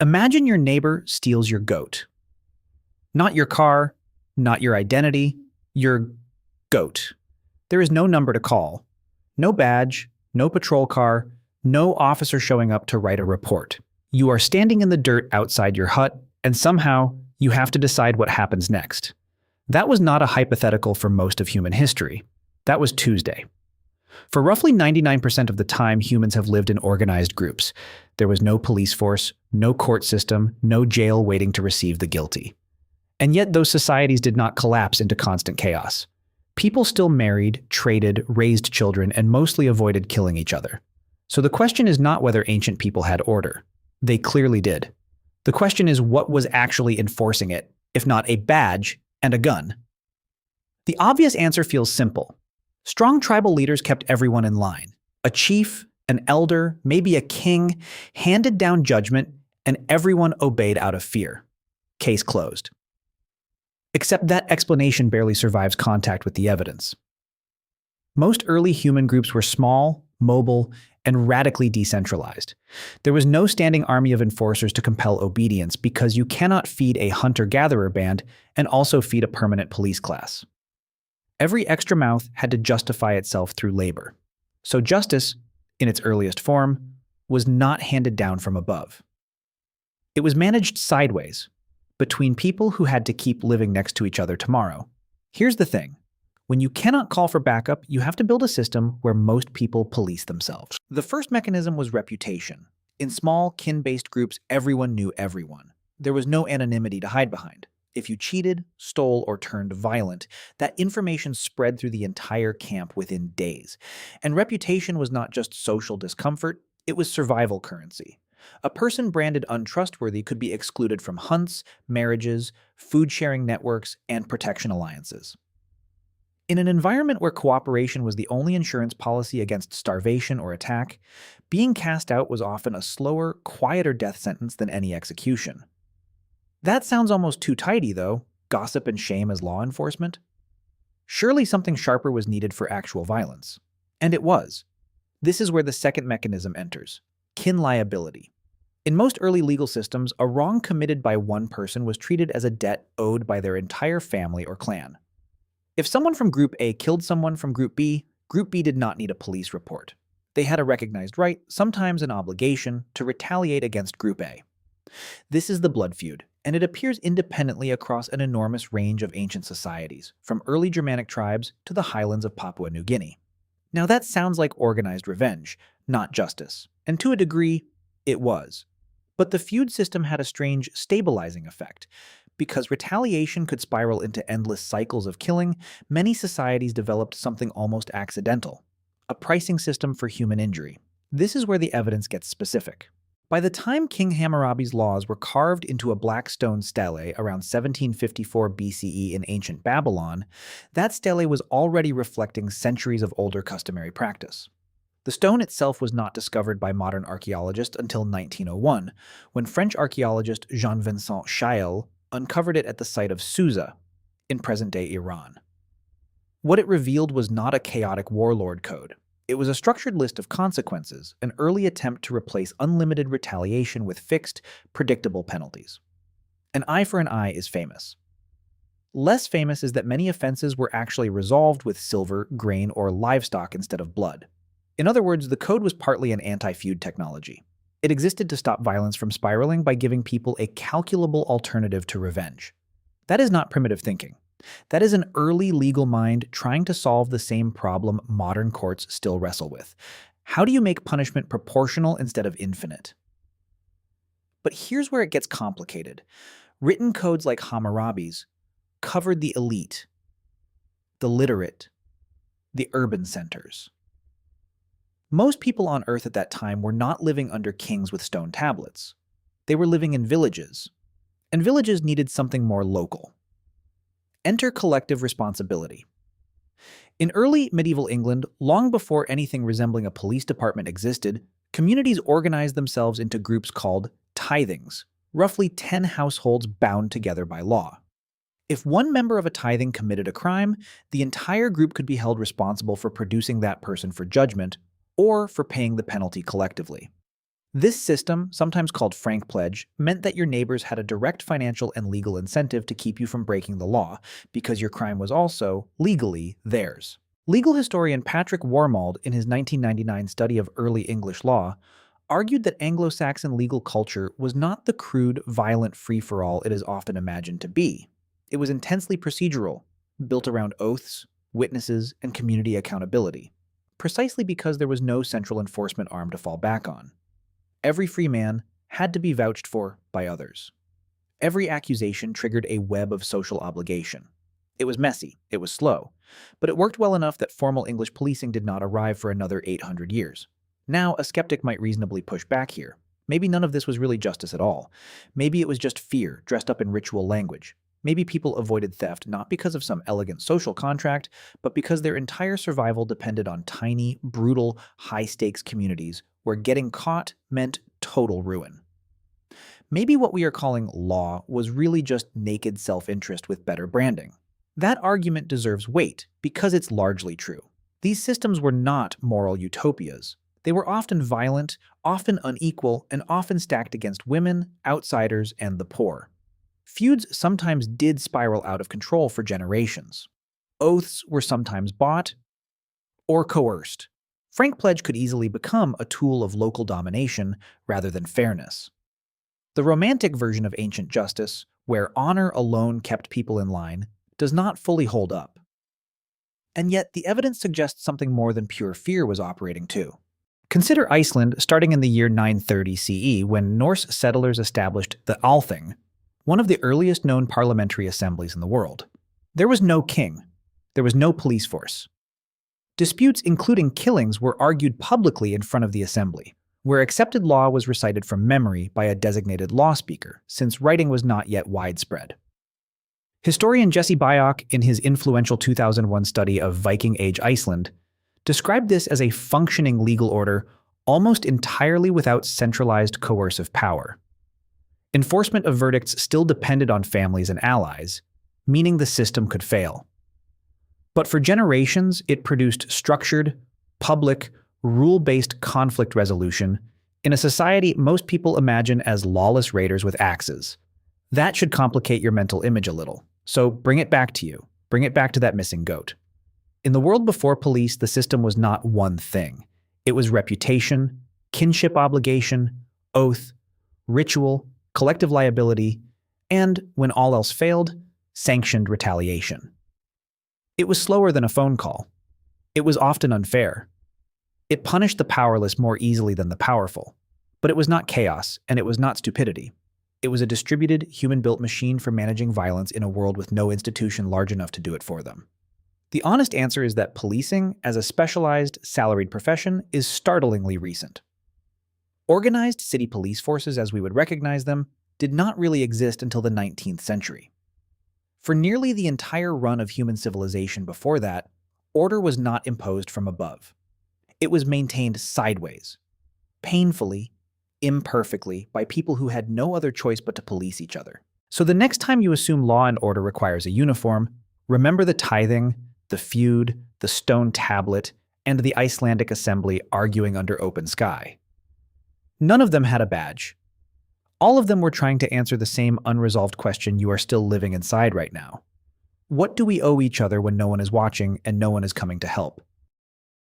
Imagine your neighbor steals your goat. Not your car, not your identity, your goat. There is no number to call, no badge, no patrol car, no officer showing up to write a report. You are standing in the dirt outside your hut, and somehow you have to decide what happens next. That was not a hypothetical for most of human history. That was Tuesday. For roughly 99% of the time, humans have lived in organized groups. There was no police force, no court system, no jail waiting to receive the guilty. And yet those societies did not collapse into constant chaos. People still married, traded, raised children, and mostly avoided killing each other. So the question is not whether ancient people had order. They clearly did. The question is what was actually enforcing it, if not a badge and a gun. The obvious answer feels simple. Strong tribal leaders kept everyone in line. A chief, an elder, maybe a king, handed down judgment, and everyone obeyed out of fear. Case closed. Except that explanation barely survives contact with the evidence. Most early human groups were small, mobile, and radically decentralized. There was no standing army of enforcers to compel obedience because you cannot feed a hunter-gatherer band and also feed a permanent police class. Every extra mouth had to justify itself through labor. So justice, in its earliest form, was not handed down from above. It was managed sideways, between people who had to keep living next to each other tomorrow. Here's the thing. When you cannot call for backup, you have to build a system where most people police themselves. The first mechanism was reputation. In small, kin-based groups, everyone knew everyone. There was no anonymity to hide behind. If you cheated, stole, or turned violent, that information spread through the entire camp within days. And reputation was not just social discomfort, it was survival currency. A person branded untrustworthy could be excluded from hunts, marriages, food-sharing networks, and protection alliances. In an environment where cooperation was the only insurance policy against starvation or attack, being cast out was often a slower, quieter death sentence than any execution. That sounds almost too tidy, though, gossip and shame as law enforcement. Surely something sharper was needed for actual violence. And it was. This is where the second mechanism enters: kin liability. In most early legal systems, a wrong committed by one person was treated as a debt owed by their entire family or clan. If someone from Group A killed someone from Group B did not need a police report. They had a recognized right, sometimes an obligation, to retaliate against Group A. This is the blood feud, and it appears independently across an enormous range of ancient societies, from early Germanic tribes to the highlands of Papua New Guinea. Now that sounds like organized revenge, not justice, and to a degree, it was. But the feud system had a strange stabilizing effect. Because retaliation could spiral into endless cycles of killing, many societies developed something almost accidental: a pricing system for human injury. This is where the evidence gets specific. By the time King Hammurabi's laws were carved into a black stone stele around 1754 BCE in ancient Babylon, that stele was already reflecting centuries of older customary practice. The stone itself was not discovered by modern archaeologists until 1901, when French archaeologist Jean-Vincent Chaille uncovered it at the site of Susa, in present-day Iran. What it revealed was not a chaotic warlord code. It was a structured list of consequences, an early attempt to replace unlimited retaliation with fixed, predictable penalties. An eye for an eye is famous. Less famous is that many offenses were actually resolved with silver, grain, or livestock instead of blood. In other words, the code was partly an anti-feud technology. It existed to stop violence from spiraling by giving people a calculable alternative to revenge. That is not primitive thinking. That is an early legal mind trying to solve the same problem modern courts still wrestle with. How do you make punishment proportional instead of infinite? But here's where it gets complicated. Written codes like Hammurabi's covered the elite, the literate, the urban centers. Most people on Earth at that time were not living under kings with stone tablets. They were living in villages, and villages needed something more local. Enter collective responsibility. In early medieval England, long before anything resembling a police department existed, communities organized themselves into groups called tithings, roughly 10 households bound together by law. If one member of a tithing committed a crime, the entire group could be held responsible for producing that person for judgment or for paying the penalty collectively. This system, sometimes called frank pledge, meant that your neighbors had a direct financial and legal incentive to keep you from breaking the law, because your crime was also, legally, theirs. Legal historian Patrick Warmald, in his 1999 study of early English law, argued that Anglo-Saxon legal culture was not the crude, violent free-for-all it is often imagined to be. It was intensely procedural, built around oaths, witnesses, and community accountability, precisely because there was no central enforcement arm to fall back on. Every free man had to be vouched for by others. Every accusation triggered a web of social obligation. It was messy, it was slow, but it worked well enough that formal English policing did not arrive for another 800 years. Now, a skeptic might reasonably push back here. Maybe none of this was really justice at all. Maybe it was just fear dressed up in ritual language. Maybe people avoided theft not because of some elegant social contract, but because their entire survival depended on tiny, brutal, high-stakes communities where getting caught meant total ruin. Maybe what we are calling law was really just naked self-interest with better branding. That argument deserves weight because it's largely true. These systems were not moral utopias. They were often violent, often unequal, and often stacked against women, outsiders, and the poor. Feuds sometimes did spiral out of control for generations. Oaths were sometimes bought or coerced. Frank pledge could easily become a tool of local domination rather than fairness. The romantic version of ancient justice, where honor alone kept people in line, does not fully hold up. And yet, the evidence suggests something more than pure fear was operating too. Consider Iceland starting in the year 930 CE when Norse settlers established the Althing, one of the earliest known parliamentary assemblies in the world. There was no king. There was no police force. Disputes, including killings, were argued publicly in front of the assembly, where accepted law was recited from memory by a designated law speaker, since writing was not yet widespread. Historian Jesse Byock, in his influential 2001 study of Viking Age Iceland, described this as a functioning legal order almost entirely without centralized coercive power. Enforcement of verdicts still depended on families and allies, meaning the system could fail. But for generations, it produced structured, public, rule-based conflict resolution in a society most people imagine as lawless raiders with axes. That should complicate your mental image a little, so bring it back to you. Bring it back to that missing goat. In the world before police, the system was not one thing. It was reputation, kinship obligation, oath, ritual, collective liability, and, when all else failed, sanctioned retaliation. It was slower than a phone call. It was often unfair. It punished the powerless more easily than the powerful. But it was not chaos, and it was not stupidity. It was a distributed, human-built machine for managing violence in a world with no institution large enough to do it for them. The honest answer is that policing, as a specialized, salaried profession, is startlingly recent. Organized city police forces, as we would recognize them, did not really exist until the 19th century. For nearly the entire run of human civilization before that, order was not imposed from above. It was maintained sideways, painfully, imperfectly, by people who had no other choice but to police each other. So the next time you assume law and order requires a uniform, remember the tithing, the feud, the stone tablet, and the Icelandic assembly arguing under open sky. None of them had a badge. All of them were trying to answer the same unresolved question you are still living inside right now. What do we owe each other when no one is watching and no one is coming to help?